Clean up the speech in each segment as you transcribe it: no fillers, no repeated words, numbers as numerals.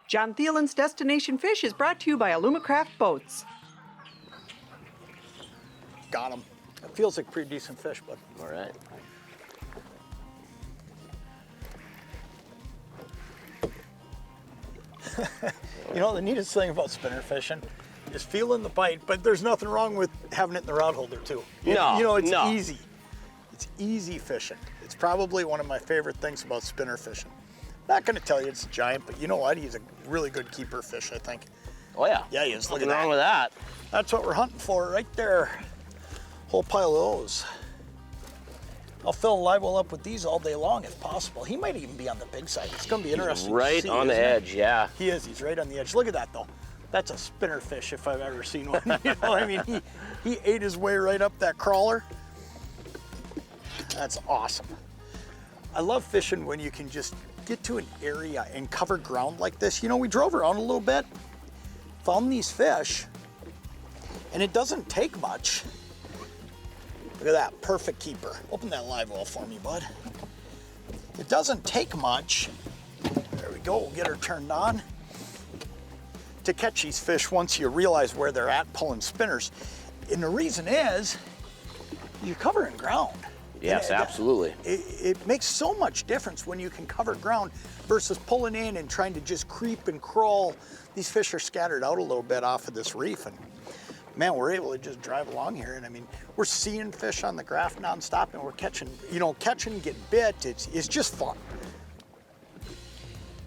Jon Thelen's Destination Fish is brought to you by Alumacraft Boats. Got him. It feels like pretty decent fish, bud. All right. You know, the neatest thing about spinner fishing is feeling the bite, but there's nothing wrong with having it in the rod holder too. It's easy. It's easy fishing. It's probably one of my favorite things about spinner fishing. Not gonna tell you it's a giant, but you know what? He's a really good keeper fish, I think. Oh yeah. Yeah, he is. Look at Nothing wrong with that. That's what we're hunting for right there. Whole pile of those. I'll fill a live well up with these all day long if possible. He might even be on the big side. It's gonna be interesting. Right to see, on the edge, yeah. He is, he's right on the edge. Look at that though. That's a spinner fish if I've ever seen one. You know, I mean, he ate his way right up that crawler. That's awesome. I love fishing when you can just get to an area and cover ground like this. You know, we drove around a little bit, found these fish, and it doesn't take much. Look at that, perfect keeper. Open that live well for me, bud. It doesn't take much. There we go, we'll get her turned on. To catch these fish once you realize where they're at pulling spinners. And the reason is, you're covering ground. Yes, absolutely. It makes so much difference when you can cover ground versus pulling in and trying to just creep and crawl. These fish are scattered out a little bit off of this reef, and man, we're able to just drive along here. And I mean, we're seeing fish on the graph nonstop, and we're catching, get bit. It's just fun.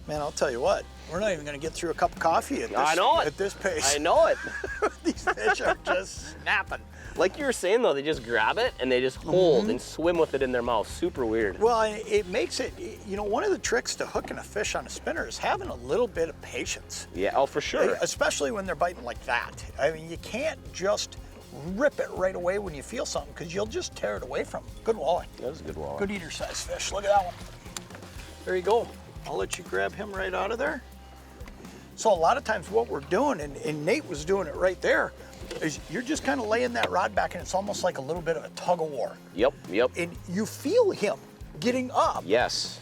Man, I'll tell you what, we're not even gonna get through a cup of coffee at this pace. I know it. These fish are just snapping. Like you were saying though, they just grab it and they just hold and swim with it in their mouth. Super weird. Well, it makes it, one of the tricks to hooking a fish on a spinner is having a little bit of patience. Yeah, oh for sure. Especially when they're biting like that. I mean, you can't just rip it right away when you feel something because you'll just tear it away from them. Good walleye. That was a good walleye. Good eater size fish. Look at that one. There you go. I'll let you grab him right out of there. So a lot of times what we're doing, and Nate was doing it right there, is you're just kind of laying that rod back and it's almost like a little bit of a tug of war. Yep. And you feel him getting up. Yes.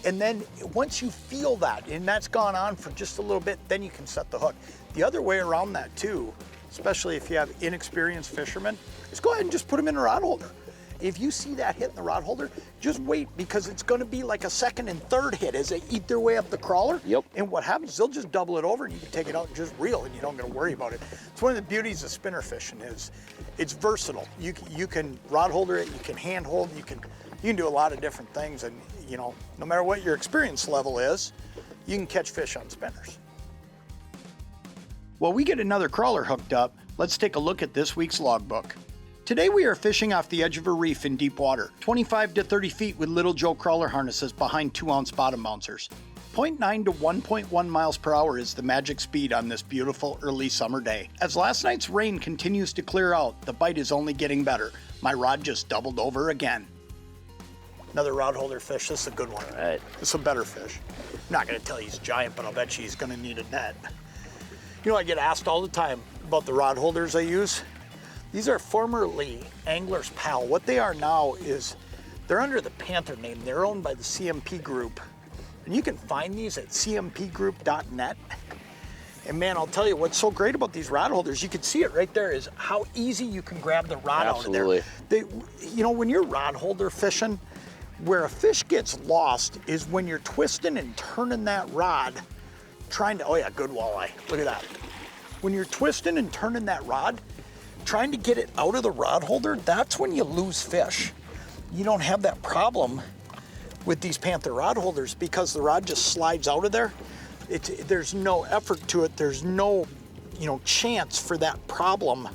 And then once you feel that, and that's gone on for just a little bit, then you can set the hook. The other way around that too, especially if you have inexperienced fishermen, is go ahead and just put them in a rod holder. If you see that hit in the rod holder, just wait because it's gonna be like a second and third hit as they eat their way up the crawler. Yep. And what happens is they'll just double it over and you can take it out and just reel and you don't gotta worry about it. It's one of the beauties of spinner fishing is it's versatile. You can rod holder it, you can hand hold, you can do a lot of different things, and no matter what your experience level is, you can catch fish on spinners. While we get another crawler hooked up, let's take a look at this week's logbook. Today we are fishing off the edge of a reef in deep water, 25 to 30 feet with Little Joe crawler harnesses behind 2-ounce bottom bouncers. 0.9 to 1.1 miles per hour is the magic speed on this beautiful early summer day. As last night's rain continues to clear out, the bite is only getting better. My rod just doubled over again. Another rod holder fish. This is a good one. All right. This is a better fish. I'm not going to tell you he's giant, but I'll bet you he's going to need a net. I get asked all the time about the rod holders I use. These are formerly Angler's Pal. What they are now is they're under the Panther name. They're owned by the CMP Group. And you can find these at cmpgroup.net. And man, I'll tell you what's so great about these rod holders, you can see it right there, is how easy you can grab the rod out of there. When you're rod holder fishing, where a fish gets lost is when you're twisting and turning that rod, trying to, oh yeah, good walleye, look at that. When you're twisting and turning that rod, trying to get it out of the rod holder, that's when you lose fish. You don't have that problem with these Panther rod holders because the rod just slides out of there. There's no effort to it. There's no, chance for that problem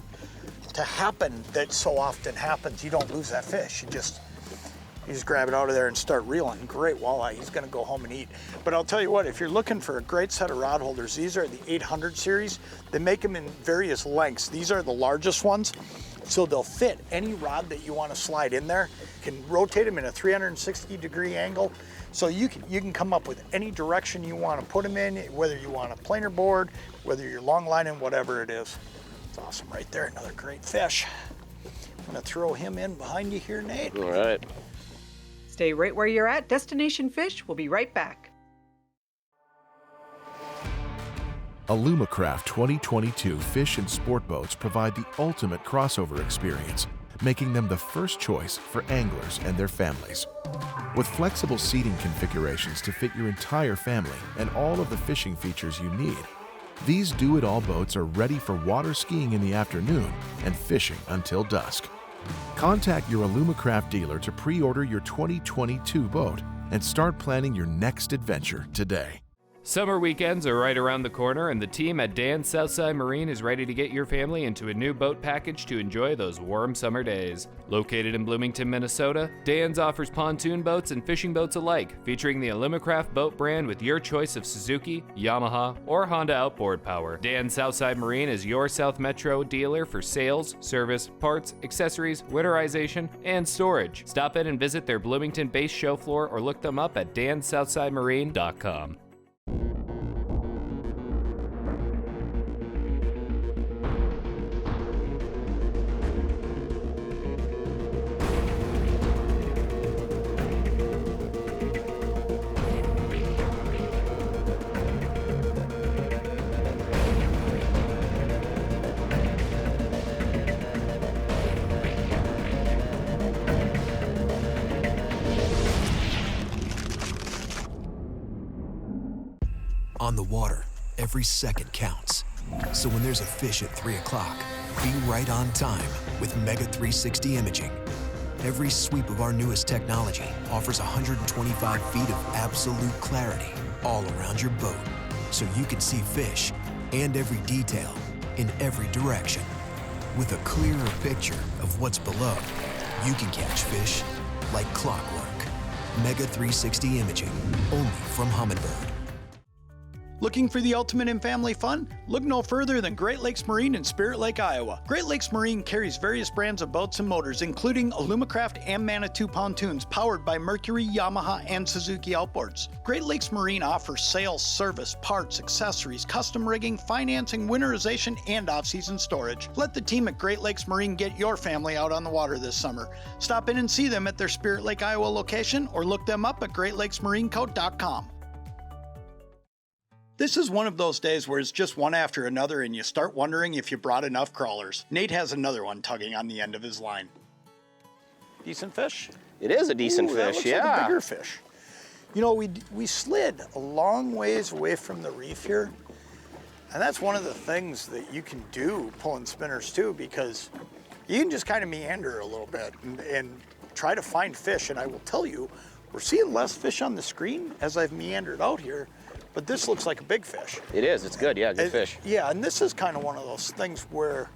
to happen that so often happens. You don't lose that fish. You just grab it out of there and start reeling. Great walleye, he's gonna go home and eat. But I'll tell you what, if you're looking for a great set of rod holders, these are the 800 series. They make them in various lengths. These are the largest ones, so they'll fit any rod that you wanna slide in there. You can rotate them in a 360-degree angle, so you can come up with any direction you wanna put them in, whether you want a planer board, whether you're long lining, whatever it is. It's awesome right there, another great fish. I'm gonna throw him in behind you here, Nate. All right. Stay right where you're at. Destination Fish will be right back. Alumacraft 2022 fish and sport boats provide the ultimate crossover experience, making them the first choice for anglers and their families. With flexible seating configurations to fit your entire family and all of the fishing features you need, these do-it-all boats are ready for water skiing in the afternoon and fishing until dusk. Contact your Alumacraft dealer to pre-order your 2022 boat and start planning your next adventure today. Summer weekends are right around the corner, and the team at Dan Southside Marine is ready to get your family into a new boat package to enjoy those warm summer days. Located in Bloomington, Minnesota, Dan's offers pontoon boats and fishing boats alike, featuring the Alumacraft boat brand with your choice of Suzuki, Yamaha, or Honda outboard power. Dan Southside Marine is your South Metro dealer for sales, service, parts, accessories, winterization, and storage. Stop in and visit their Bloomington base show floor or look them up at dansouthsidemarine.com. On the water, every second counts. So when there's a fish at 3 o'clock, be right on time with Mega 360 imaging. Every sweep of our newest technology offers 125 feet of absolute clarity all around your boat, so you can see fish and every detail in every direction. With a clearer picture of what's below, you can catch fish like clockwork. Mega 360 imaging, only from Humminbird. Looking for the ultimate in family fun? Look no further than Great Lakes Marine in Spirit Lake, Iowa. Great Lakes Marine carries various brands of boats and motors, including Alumacraft and Manitou pontoons powered by Mercury, Yamaha, and Suzuki outboards. Great Lakes Marine offers sales, service, parts, accessories, custom rigging, financing, winterization, and off-season storage. Let the team at Great Lakes Marine get your family out on the water this summer. Stop in and see them at their Spirit Lake, Iowa location or look them up at greatlakesmarineco.com. This is one of those days where it's just one after another and you start wondering if you brought enough crawlers. Nate has another one tugging on the end of his line. Decent fish? It is a decent Ooh, fish, that looks yeah. like a bigger fish. You know, we slid a long ways away from the reef here, and that's one of the things that you can do pulling spinners too, because you can just kind of meander a little bit and try to find fish. And I will tell you, we're seeing less fish on the screen as I've meandered out here. But this looks like a big fish. It is, it's good, yeah, good fish. Yeah, and this is kind of one of those things where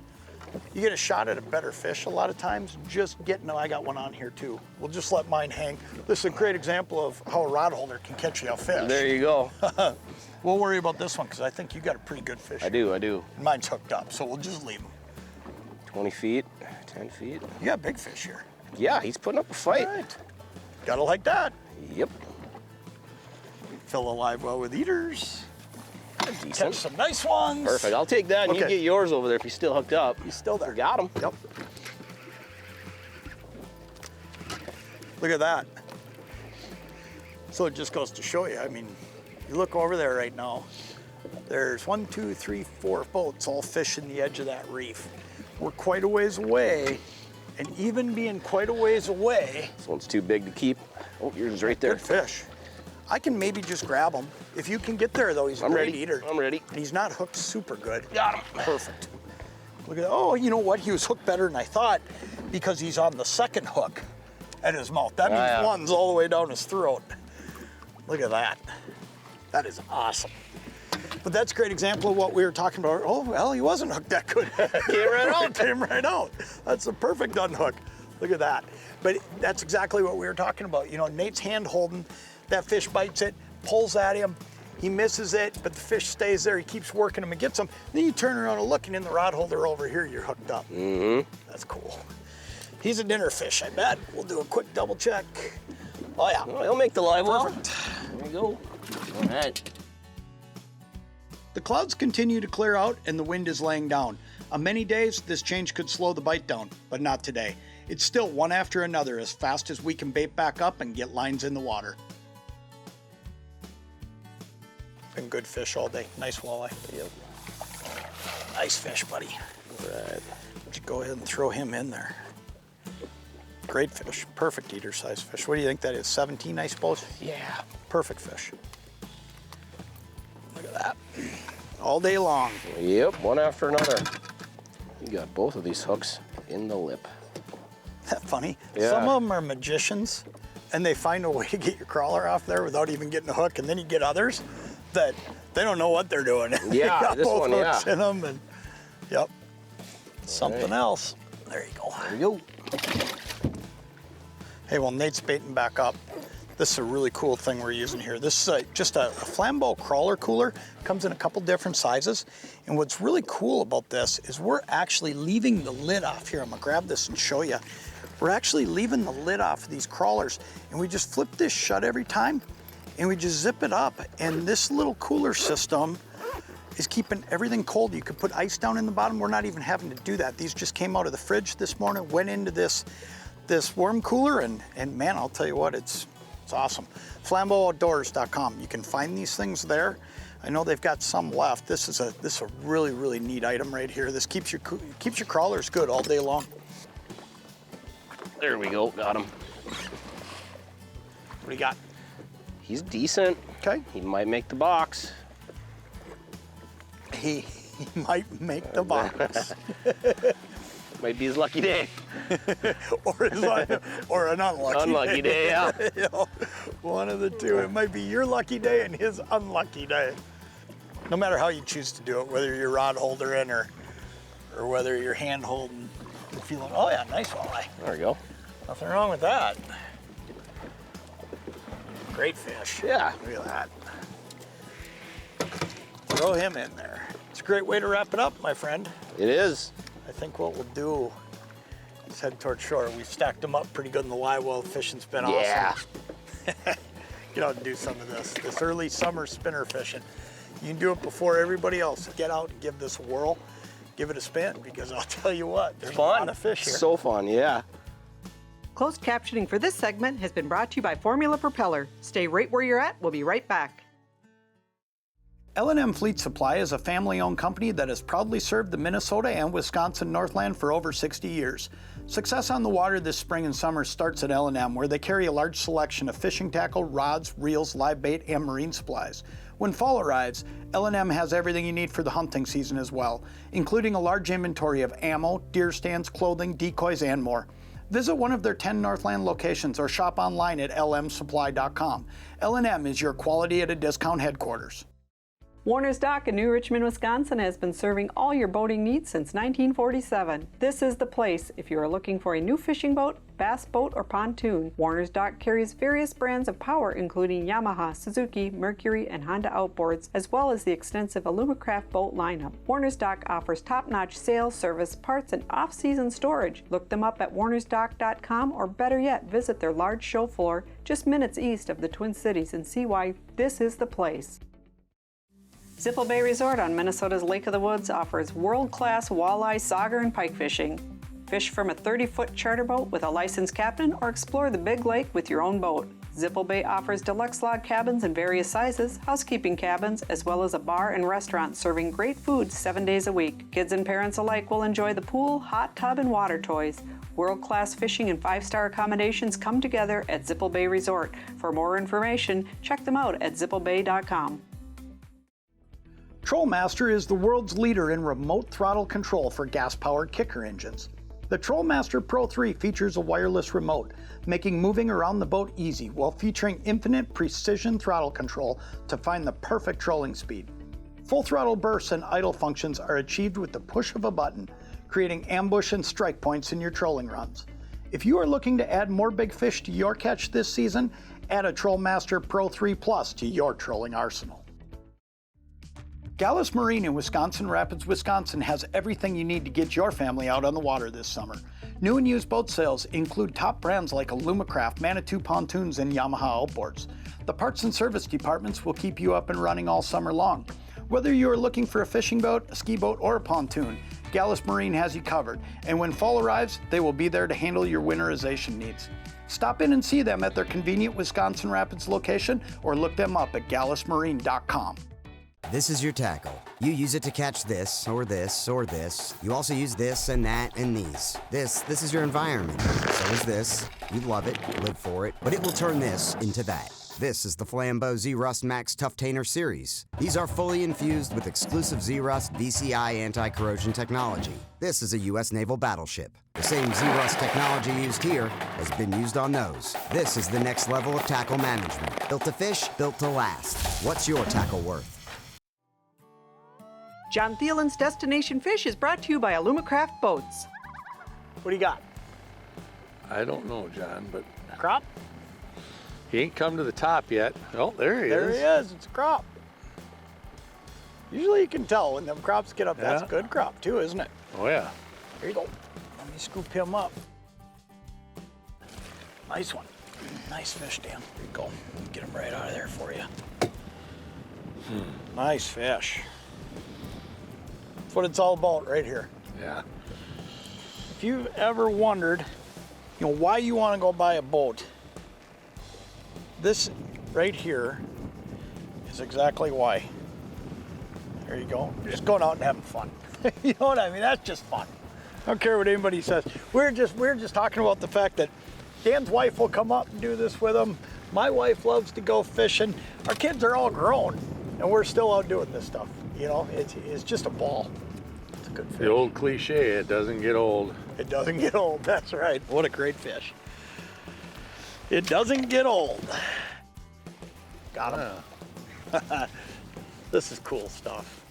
you get a shot at a better fish a lot of times, just getting, I got one on here too. We'll just let mine hang. This is a great example of how a rod holder can catch you a fish. There you go. We'll worry about this one because I think you got a pretty good fish. I do. Mine's hooked up, so we'll just leave him. 20 feet, 10 feet. You got a big fish here. Yeah, he's putting up a fight. All right. Gotta like that. Yep. Fill the live well with eaters. Decent. Catch some nice ones. Perfect, I'll take that and you Okay. get yours over there if he's still hooked up. He's still there. Got him. Yep. Look at that. So it just goes to show you, I mean, you look over there right now, there's 1, 2, 3, 4 boats all fishing the edge of that reef. We're quite a ways away, and even being quite a ways away, This one's too big to keep. Oh, yours is right there. good fish. I can maybe just grab him. If you can get there though, he's a I'm great ready. eater. I'm ready. And he's not hooked super good. Got him. Perfect. Look at that. Oh, you know what? He was hooked better than I thought because he's on the second hook at his mouth. That means yeah. one's all the way down his throat. Look at that. That is awesome. But that's a great example of what we were talking about. Oh, well, he wasn't hooked that good. Came right out. Came right out. That's a perfect unhook. Look at that. But that's exactly what we were talking about. You know, Nate's hand holding, that fish bites it, pulls at him, he misses it, but the fish stays there, he keeps working him and gets him. Then you turn around and look, and in the rod holder over here, you're hooked up. Mm-hmm. That's cool. He's a dinner fish, I bet. We'll do a quick double check. Oh yeah. Well, he'll make the live well. Perfect. There you go. All right. The clouds continue to clear out and the wind is laying down. On many days, this change could slow the bite down, but not today. It's still one after another as fast as we can bait back up and get lines in the water. Been good fish all day. Nice walleye. Yep. Nice fish, buddy. Right. Just go ahead and throw him in there. Great fish. Perfect eater size fish. What do you think that is? 17, I suppose? Yeah. Perfect fish. Look at that. All day long. Yep, one after another. You got both of these hooks in the lip. Isn't that funny? Yeah. Some of them are magicians, and they find a way to get your crawler off there without even getting a hook, and then you get others that they don't know what they're doing. Yeah, they got this both one, hooks yeah. in them, and yep. Something right. else. There you go. There you go. Hey, well, Nate's baiting back up. This is a really cool thing we're using here. This is just a Flambeau crawler cooler. Comes in a couple different sizes. And what's really cool about this is we're actually leaving the lid off here. I'm gonna grab this and show you. We're actually leaving the lid off of these crawlers, and we just flip this shut every time, and we just zip it up. And this little cooler system is keeping everything cold. You could put ice down in the bottom. We're not even having to do that. These just came out of the fridge this morning, went into this worm cooler, and man, I'll tell you what, it's awesome. FlambeauOutdoors.com. You can find these things there. I know they've got some left. This is a really, really neat item right here. This keeps your crawlers good all day long. There we go, got him. What do you got? He's decent. Okay. He might make the box. He might make the box. Might be his lucky day. or an unlucky day, yeah. You know, one of the two. It might be your lucky day and his unlucky day. No matter how you choose to do it, whether you're rod holder in or whether you're hand holding, you're feeling, oh yeah, nice walleye. There we go. Nothing wrong with that. Great fish. Yeah. Look at that. Throw him in there. It's a great way to wrap it up, my friend. It is. I think what we'll do is head toward shore. We've stacked them up pretty good in the live well. Fishing's been Yeah. awesome. Get out and do some of this early summer spinner fishing. You can do it before everybody else. Get out and give this a whirl. Give it a spin, because I'll tell you what, there's a lot of fish here. So fun, yeah. Closed captioning for this segment has been brought to you by Formula Propeller. Stay right where you're at. We'll be right back. L&M Fleet Supply is a family-owned company that has proudly served the Minnesota and Wisconsin Northland for over 60 years. Success on the water this spring and summer starts at L&M, where they carry a large selection of fishing tackle, rods, reels, live bait, and marine supplies. When fall arrives, L&M has everything you need for the hunting season as well, including a large inventory of ammo, deer stands, clothing, decoys, and more. Visit one of their 10 Northland locations or shop online at lmsupply.com. L&M is your quality at a discount headquarters. Warner's Dock in New Richmond, Wisconsin has been serving all your boating needs since 1947. This is the place if you are looking for a new fishing boat, bass boat, or pontoon. Warner's Dock carries various brands of power including Yamaha, Suzuki, Mercury, and Honda outboards, as well as the extensive Alumacraft boat lineup. Warner's Dock offers top-notch sales, service, parts, and off-season storage. Look them up at warnersdock.com, or better yet, visit their large show floor just minutes east of the Twin Cities and see why this is the place. Zipple Bay Resort on Minnesota's Lake of the Woods offers world-class walleye, sauger, and pike fishing. Fish from a 30-foot charter boat with a licensed captain, or explore the big lake with your own boat. Zipple Bay offers deluxe log cabins in various sizes, housekeeping cabins, as well as a bar and restaurant serving great food 7 days a week. Kids and parents alike will enjoy the pool, hot tub, and water toys. World-class fishing and 5-star accommodations come together at Zipple Bay Resort. For more information, check them out at zipplebay.com. Trollmaster is the world's leader in remote throttle control for gas-powered kicker engines. The Trollmaster Pro 3 features a wireless remote, making moving around the boat easy while featuring infinite precision throttle control to find the perfect trolling speed. Full throttle bursts and idle functions are achieved with the push of a button, creating ambush and strike points in your trolling runs. If you are looking to add more big fish to your catch this season, add a Trollmaster Pro 3 Plus to your trolling arsenal. LaCannes Marine in Wisconsin Rapids, Wisconsin has everything you need to get your family out on the water this summer. New and used boat sales include top brands like Alumacraft, Manitou pontoons, and Yamaha outboards. The parts and service departments will keep you up and running all summer long. Whether you are looking for a fishing boat, a ski boat, or a pontoon, LaCannes Marine has you covered, and when fall arrives, they will be there to handle your winterization needs. Stop in and see them at their convenient Wisconsin Rapids location, or look them up at gallusmarine.com. This is your tackle. You use it to catch this, or this, or this. You also use this and that and these. This is your environment. So is this. You love it, live for it, but it will turn this into that. This is the Flambeau Z-Rust Max Tough-Tainer series. These are fully infused with exclusive Z-Rust VCI anti-corrosion technology. This is a U.S. naval battleship. The same Z-Rust technology used here has been used on those. This is the next level of tackle management. Built to fish, built to last. What's your tackle worth? Jon Thelen's Destination Fish is brought to you by Alumacraft Boats. What do you got? I don't know, John, but Crop? he ain't come to the top yet. Oh, there he There is. he is. It's a crop. Usually you can tell when them crops get up. That's a Yeah. good crop too, isn't it? Oh, yeah. Here you go. Let me scoop him up. Nice one. Nice fish, Dan. Here you go. Get him right out of there for you. Nice fish. That's what it's all about right here. Yeah. If you've ever wondered, why you want to go buy a boat, this right here is exactly why. There you go. You're just going out and having fun. You know what I mean? That's just fun. I don't care what anybody says. We're just talking about the fact that Dan's wife will come up and do this with him. My wife loves to go fishing. Our kids are all grown, and we're still out doing this stuff. It's just a ball. It's a good fish. The old cliche, it doesn't get old. It doesn't get old. That's right. What a great fish. It doesn't get old. Got him. This is cool stuff.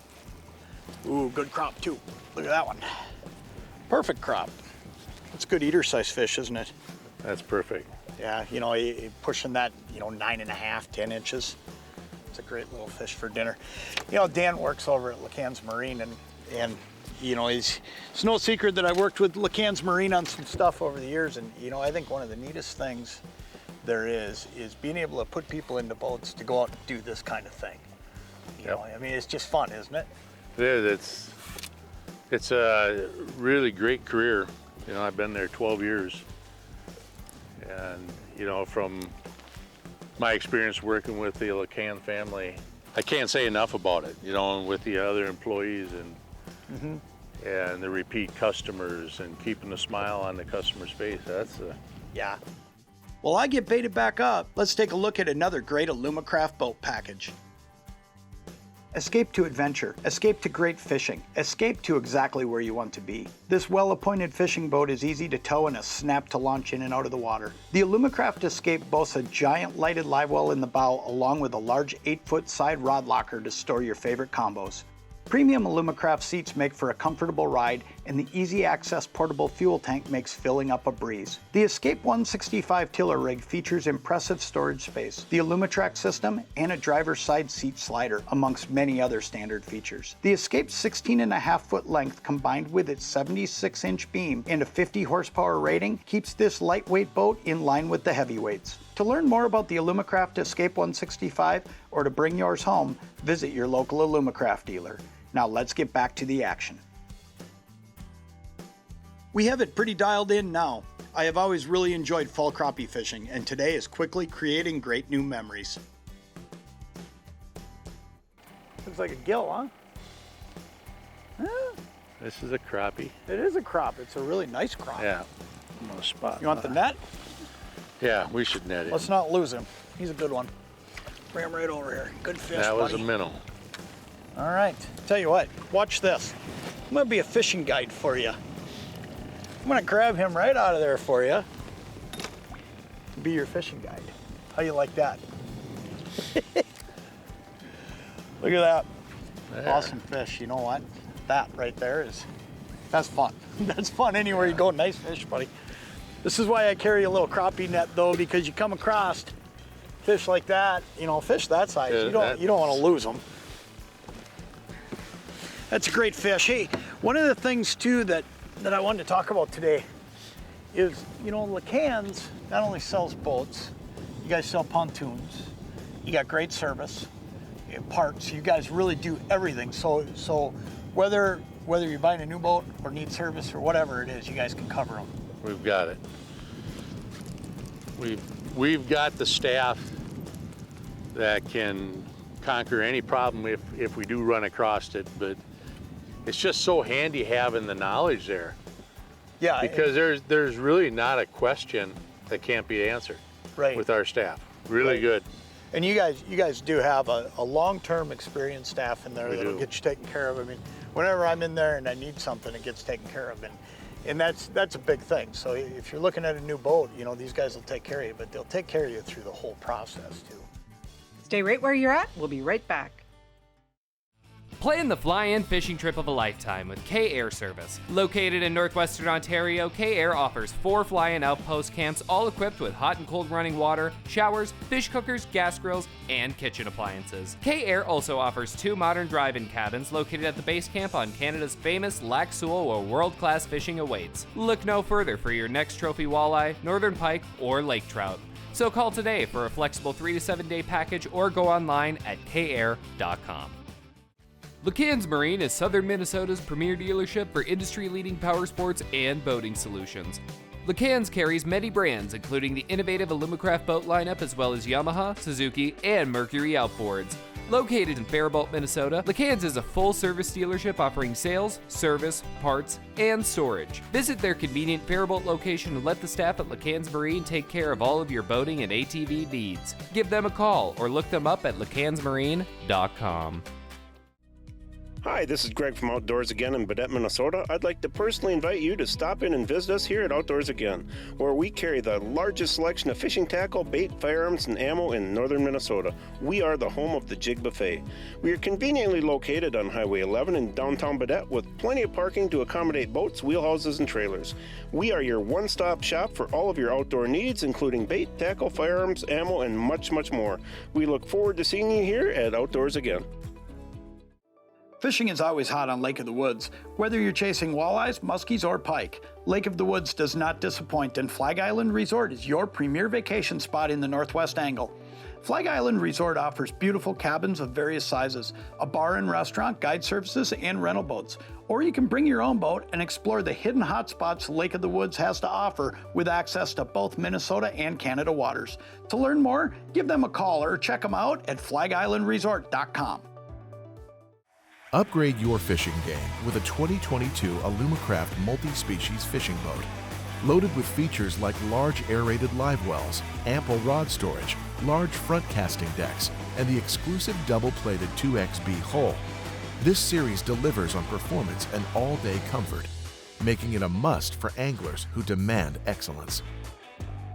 Ooh, good crop too. Look at that one. Perfect crop. It's a good eater size fish, isn't it? That's perfect. Yeah, you're pushing that, 9.5, 10 inches. It's a great little fish for dinner. Dan works over at LaCannes Marine, and it's no secret that I worked with LaCannes Marine on some stuff over the years, and I think one of the neatest things there is being able to put people into boats to go out and do this kind of thing. It's just fun, isn't it? It is. It's a really great career. I've been there 12 years. And, from my experience working with the LaCannes family, I can't say enough about it, and with the other employees and the repeat customers and keeping a smile on the customer's face. Yeah. Well, I get baited back up. Let's take a look at another great Alumacraft boat package. Escape to adventure, escape to great fishing, escape to exactly where you want to be. This well-appointed fishing boat is easy to tow and a snap to launch in and out of the water. The Alumacraft Escape boasts a giant lighted live well in the bow along with a large 8-foot side rod locker to store your favorite combos. Premium Alumacraft seats make for a comfortable ride, and the easy access portable fuel tank makes filling up a breeze. The Escape 165 tiller rig features impressive storage space, the Alumatrack system, and a driver's side seat slider, amongst many other standard features. The Escape's 16.5-foot length combined with its 76-inch beam and a 50 horsepower rating keeps this lightweight boat in line with the heavyweights. To learn more about the Alumacraft Escape 165 or to bring yours home, visit your local Alumacraft dealer. Now let's get back to the action. We have it pretty dialed in now. I have always really enjoyed fall crappie fishing, and today is quickly creating great new memories. Looks like a gill, huh? This is a crappie. It is a crop. It's a really nice crop. Yeah. I'm on a spot. You want the net? Yeah, we should net it. Let's not lose him. He's a good one. Bring him right over here. Good fish, That was a buddy. minnow. All right, tell you what, watch this. I'm gonna be a fishing guide for you. I'm gonna grab him right out of there for you. Be your fishing guide. How you like that? Look at that. There. Awesome fish. You know what? That right there that's fun. That's fun anywhere you go. Nice fish, buddy. This is why I carry a little crappie net though, because you come across fish like that, fish that size, Yeah, you don't want to lose them. That's a great fish. Hey, one of the things too that I wanted to talk about today is, LaCannes not only sells boats, you guys sell pontoons, you got great service, you have parts, you guys really do everything. So whether you're buying a new boat or need service or whatever it is, you guys can cover them. We've got it. We've got the staff that can conquer any problem if we do run across it, but it's just so handy having the knowledge there. Yeah. Because there's really not a question that can't be answered with our staff. Really good. And you guys do have a long-term experienced staff in there that'll do. get you taken care of. I mean, whenever I'm in there and I need something, it gets taken care of. And that's a big thing. So if you're looking at a new boat, you know, these guys will take care of you, but they'll take care of you through the whole process too. Stay right where you're at. We'll be right back. Plan the fly-in fishing trip of a lifetime with K-Air Service. Located in northwestern Ontario, K-Air offers 4 fly-in outpost camps, all equipped with hot and cold running water, showers, fish cookers, gas grills, and kitchen appliances. K-Air also offers 2 modern drive-in cabins located at the base camp on Canada's famous Lac Seul, where world-class fishing awaits. Look no further for your next trophy walleye, northern pike, or lake trout. So call today for a flexible 3 to 7 day package or go online at kair.com. LaCannes Marine is southern Minnesota's premier dealership for industry-leading power sports and boating solutions. LaCannes carries many brands, including the innovative Alumacraft boat lineup, as well as Yamaha, Suzuki, and Mercury outboards. Located in Faribault, Minnesota, LaCannes is a full-service dealership offering sales, service, parts, and storage. Visit their convenient Faribault location and let the staff at LaCannes Marine take care of all of your boating and ATV needs. Give them a call or look them up at lacannesmarine.com. Hi, this is Greg from Outdoors Again in Baudette, Minnesota. I'd like to personally invite you to stop in and visit us here at Outdoors Again, where we carry the largest selection of fishing tackle, bait, firearms, and ammo in northern Minnesota. We are the home of the Jig Buffet. We are conveniently located on Highway 11 in downtown Baudette with plenty of parking to accommodate boats, wheelhouses, and trailers. We are your one-stop shop for all of your outdoor needs, including bait, tackle, firearms, ammo, and much, much more. We look forward to seeing you here at Outdoors Again. Fishing is always hot on Lake of the Woods. Whether you're chasing walleyes, muskies, or pike, Lake of the Woods does not disappoint, and Flag Island Resort is your premier vacation spot in the Northwest Angle. Flag Island Resort offers beautiful cabins of various sizes, a bar and restaurant, guide services, and rental boats. Or you can bring your own boat and explore the hidden hotspots Lake of the Woods has to offer with access to both Minnesota and Canada waters. To learn more, give them a call or check them out at flagislandresort.com. Upgrade your fishing game with a 2022 Alumacraft multi-species fishing boat. Loaded with features like large aerated live wells, ample rod storage, large front casting decks, and the exclusive double-plated 2XB hull. This series delivers on performance and all-day comfort, making it a must for anglers who demand excellence.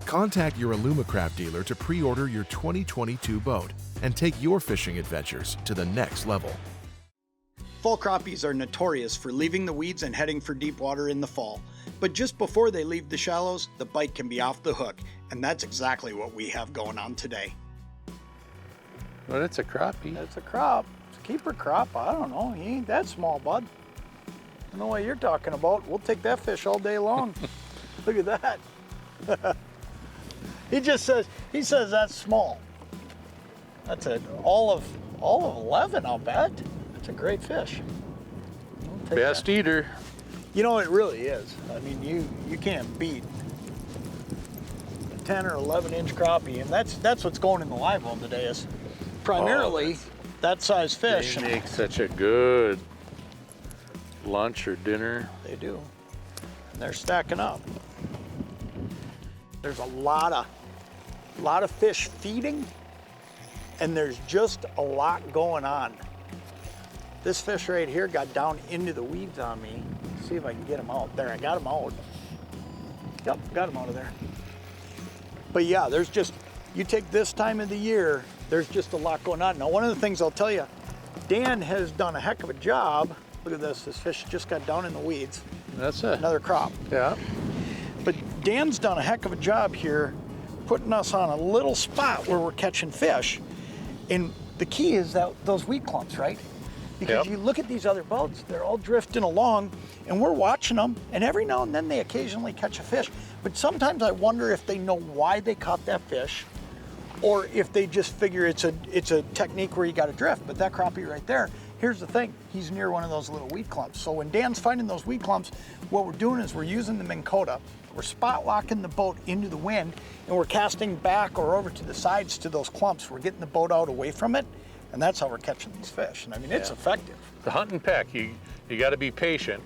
Contact your Alumacraft dealer to pre-order your 2022 boat and take your fishing adventures to the next level. Fall crappies are notorious for leaving the weeds and heading for deep water in the fall. But just before they leave the shallows, the bite can be off the hook, and that's exactly what we have going on today. But it's a crappie. It's a crop. It's a keeper crop. I don't know. He ain't that small, bud. I don't know what you're talking about. We'll take that fish all day long. Look at that. He says that's small. That's all of 11, I'll bet. It's a great fish. Best eater. You know, it really is. I mean, you can't beat a 10 or 11 inch crappie, and that's what's going in the live well today is primarily that size fish. They make such a good lunch or dinner. They do. And they're stacking up. There's a lot of fish feeding, and there's just a lot going on. This fish right here got down into the weeds on me. Let's see if I can get him out. There, I got him out. Yep, got him out of there. But yeah, there's just, you take this time of the year, there's just a lot going on. Now, one of the things I'll tell you, Dan has done a heck of a job. Look at this fish just got down in the weeds. That's another crop. Yeah. But Dan's done a heck of a job here putting us on a little spot where we're catching fish. And the key is those weed clumps, right? Because you look at these other boats, they're all drifting along, and we're watching them, and every now and then they occasionally catch a fish. But sometimes I wonder if they know why they caught that fish, or if they just figure it's a technique where you got to drift. But that crappie right there, here's the thing, he's near one of those little weed clumps. So when Dan's finding those weed clumps, what we're doing is we're using the Minn Kota, we're spot locking the boat into the wind, and we're casting back or over to the sides to those clumps. We're getting the boat out away from it, And that's how we're catching these fish. And I mean, it's effective. The hunt and peck, you got to be patient.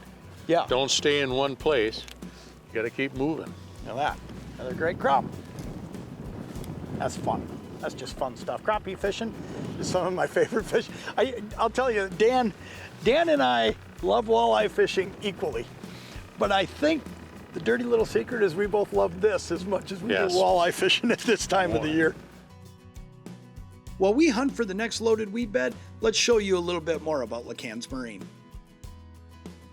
Yeah. Don't stay in one place. You got to keep moving. Now that, another great crop. That's fun. That's just fun stuff. Crappie fishing is some of my favorite fish. I'll tell you, Dan and I love walleye fishing equally. But I think the dirty little secret is we both love this as much as we do walleye fishing at this time of the year. While we hunt for the next loaded weed bed, let's show you a little bit more about LaCannes Marine.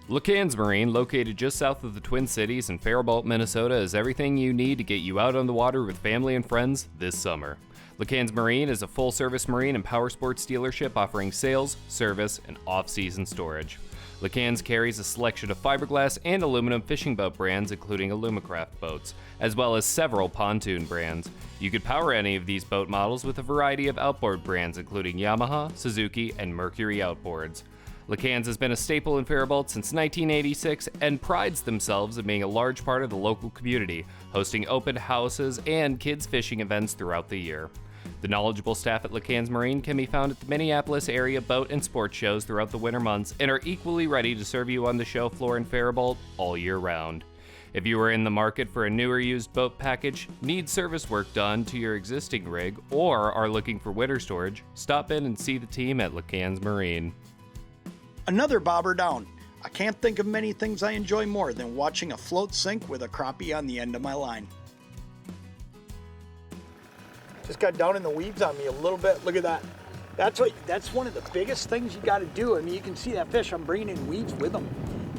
LaCannes Marine, located just south of the Twin Cities in Faribault, Minnesota, is everything you need to get you out on the water with family and friends this summer. LaCannes Marine is a full-service marine and power sports dealership offering sales, service, and off-season storage. LaCannes carries a selection of fiberglass and aluminum fishing boat brands, including Alumacraft boats, as well as several pontoon brands. You could power any of these boat models with a variety of outboard brands, including Yamaha, Suzuki, and Mercury outboards. LaCannes has been a staple in Faribault since 1986 and prides themselves in being a large part of the local community, hosting open houses and kids fishing events throughout the year. The knowledgeable staff at LaCannes Marine can be found at the Minneapolis area boat and sports shows throughout the winter months and are equally ready to serve you on the show floor in Faribault all year round. If you are in the market for a new or used boat package, need service work done to your existing rig, or are looking for winter storage, stop in and see the team at LaCannes Marine. Another bobber down. I can't think of many things I enjoy more than watching a float sink with a crappie on the end of my line. Just got down in the weeds on me a little bit. Look at that. That's one of the biggest things you got to do. I mean, you can see that fish. I'm bringing in weeds with him.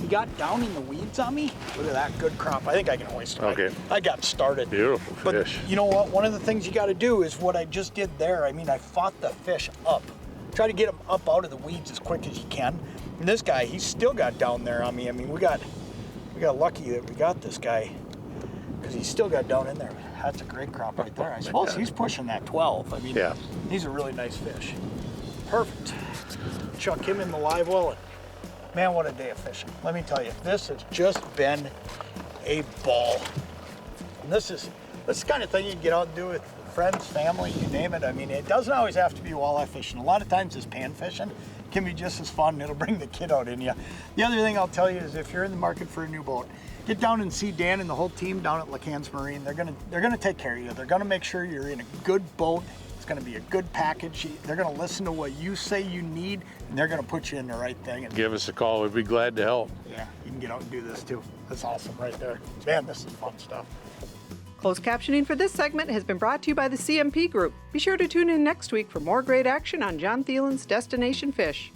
He got down in the weeds on me. Look at that, good crop. I think I can hoist him. Okay. I got started. Beautiful fish. But you know what? One of the things you got to do is what I just did there. I mean, I fought the fish up. Try to get him up out of the weeds as quick as you can. And this guy, he's still got down there on me. I mean, we got lucky that we got this guy because he still got down in there. That's a great crop right there. I suppose he's pushing that 12. I mean, he's a really nice fish. Perfect. Chuck him in the live well. And man, what a day of fishing. Let me tell you, this has just been a ball. And this is the kind of thing you can get out and do with friends, family, you name it. I mean, it doesn't always have to be walleye fishing. A lot of times this pan fishing can be just as fun. It'll bring the kid out in you. The other thing I'll tell you is if you're in the market for a new boat, get down and see Dan and the whole team down at LaCannes Marine. They're gonna take care of you. They're gonna make sure you're in a good boat. It's gonna be a good package. They're gonna listen to what you say you need, and they're gonna put you in the right thing. And give us a call. We'd be glad to help. yeah, you can get out and do this too. That's awesome right there. Man, this is fun stuff. Closed captioning for this segment has been brought to you by the CMP Group. Be sure to tune in next week for more great action on Jon Thelen's Destination Fish.